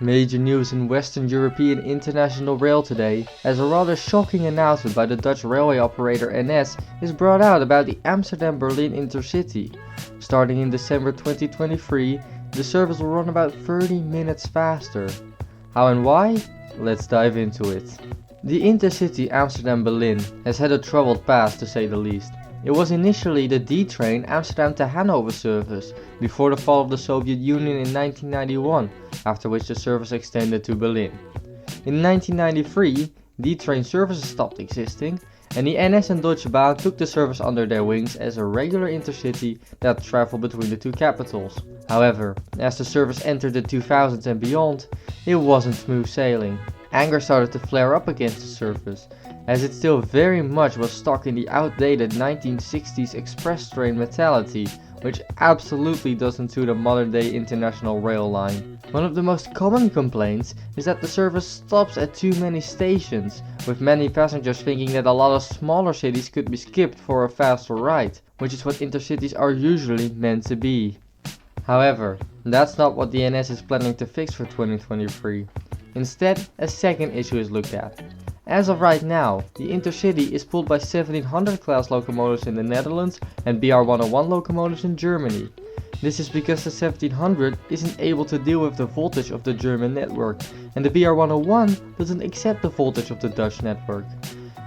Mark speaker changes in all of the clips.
Speaker 1: Major news in Western European International Rail today, as a rather shocking announcement by the Dutch railway operator NS is brought out about the Amsterdam Berlin InterCity. Starting in December 2023, the service will run about 30 minutes faster. How and why? Let's dive into it. The InterCity Amsterdam Berlin has had a troubled past, to say the least. It was initially the D-train Amsterdam to Hanover service before the fall of the Soviet Union in 1991, after which the service extended to Berlin. In 1993, D-train services stopped existing, and the NS and Deutsche Bahn took the service under their wings as a regular intercity that traveled between the two capitals. However, as the service entered the 2000s and beyond, it wasn't smooth sailing. Anger started to flare up against the service, as it still very much was stuck in the outdated 1960s express train mentality, which absolutely doesn't suit a modern day international rail line. One of the most common complaints is that the service stops at too many stations, with many passengers thinking that a lot of smaller cities could be skipped for a faster ride, which is what intercities are usually meant to be. However, that's not what the NS is planning to fix for 2023. Instead, a second issue is looked at. As of right now, the InterCity is pulled by 1700 class locomotives in the Netherlands and BR101 locomotives in Germany. This is because the 1700 isn't able to deal with the voltage of the German network, and the BR101 doesn't accept the voltage of the Dutch network.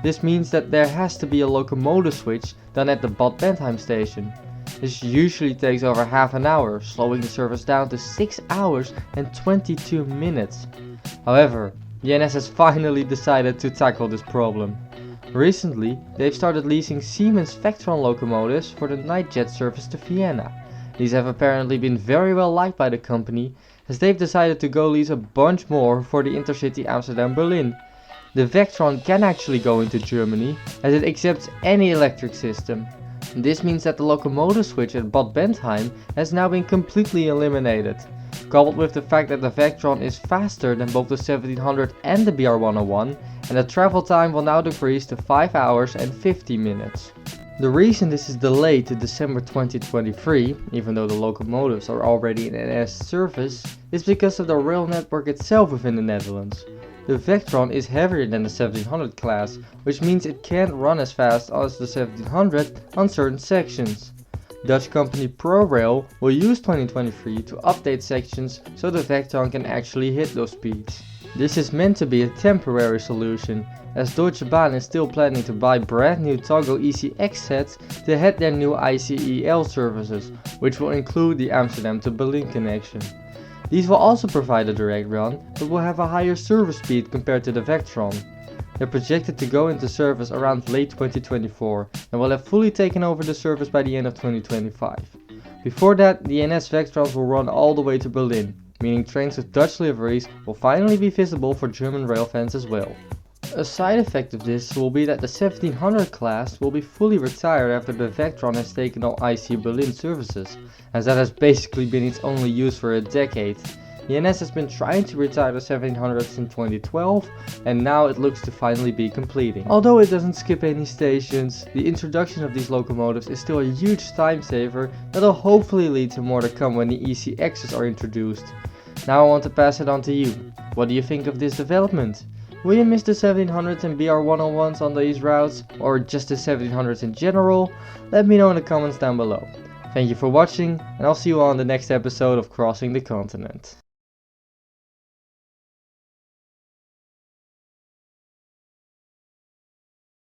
Speaker 1: This means that there has to be a locomotive switch done at the Bad Bentheim station. This usually takes over half an hour, slowing the service down to 6 hours and 22 minutes. However, the NS has finally decided to tackle this problem. Recently, they've started leasing Siemens Vectron locomotives for the night jet service to Vienna. These have apparently been very well liked by the company, as they've decided to go lease a bunch more for the Intercity Amsterdam Berlin. The Vectron can actually go into Germany, as it accepts any electric system. This means that the locomotive switch at Bad Bentheim has now been completely eliminated. Coupled with the fact that the Vectron is faster than both the 1700 and the BR101, and the travel time will now decrease to 5 hours and 50 minutes. The reason this is delayed to December 2023, even though the locomotives are already in NS service, is because of the rail network itself within the Netherlands. The Vectron is heavier than the 1700 class, which means it can't run as fast as the 1700 on certain sections. Dutch company ProRail will use 2023 to update sections so the Vectron can actually hit those speeds. This is meant to be a temporary solution, as Deutsche Bahn is still planning to buy brand new Toggo ECX sets to head their new ICEL services, which will include the Amsterdam to Berlin connection. These will also provide a direct run, but will have a higher service speed compared to the Vectron. They're projected to go into service around late 2024 and will have fully taken over the service by the end of 2025. Before that, the NS Vectrons will run all the way to Berlin, meaning trains with Dutch liveries will finally be visible for German rail fans as well. A side effect of this will be that the 1700 class will be fully retired after the Vectron has taken all IC Berlin services, as that has basically been its only use for a decade. The NS has been trying to retire the 1700s in 2012, and now it looks to finally be completing. Although it doesn't skip any stations, the introduction of these locomotives is still a huge time saver that will hopefully lead to more to come when the ECXs are introduced. Now I want to pass it on to you. What do you think of this development? Will you miss the 1700s and BR101s on these routes, or just the 1700s in general? Let me know in the comments down below. Thank you for watching, and I'll see you on the next episode of Crossing the Continent.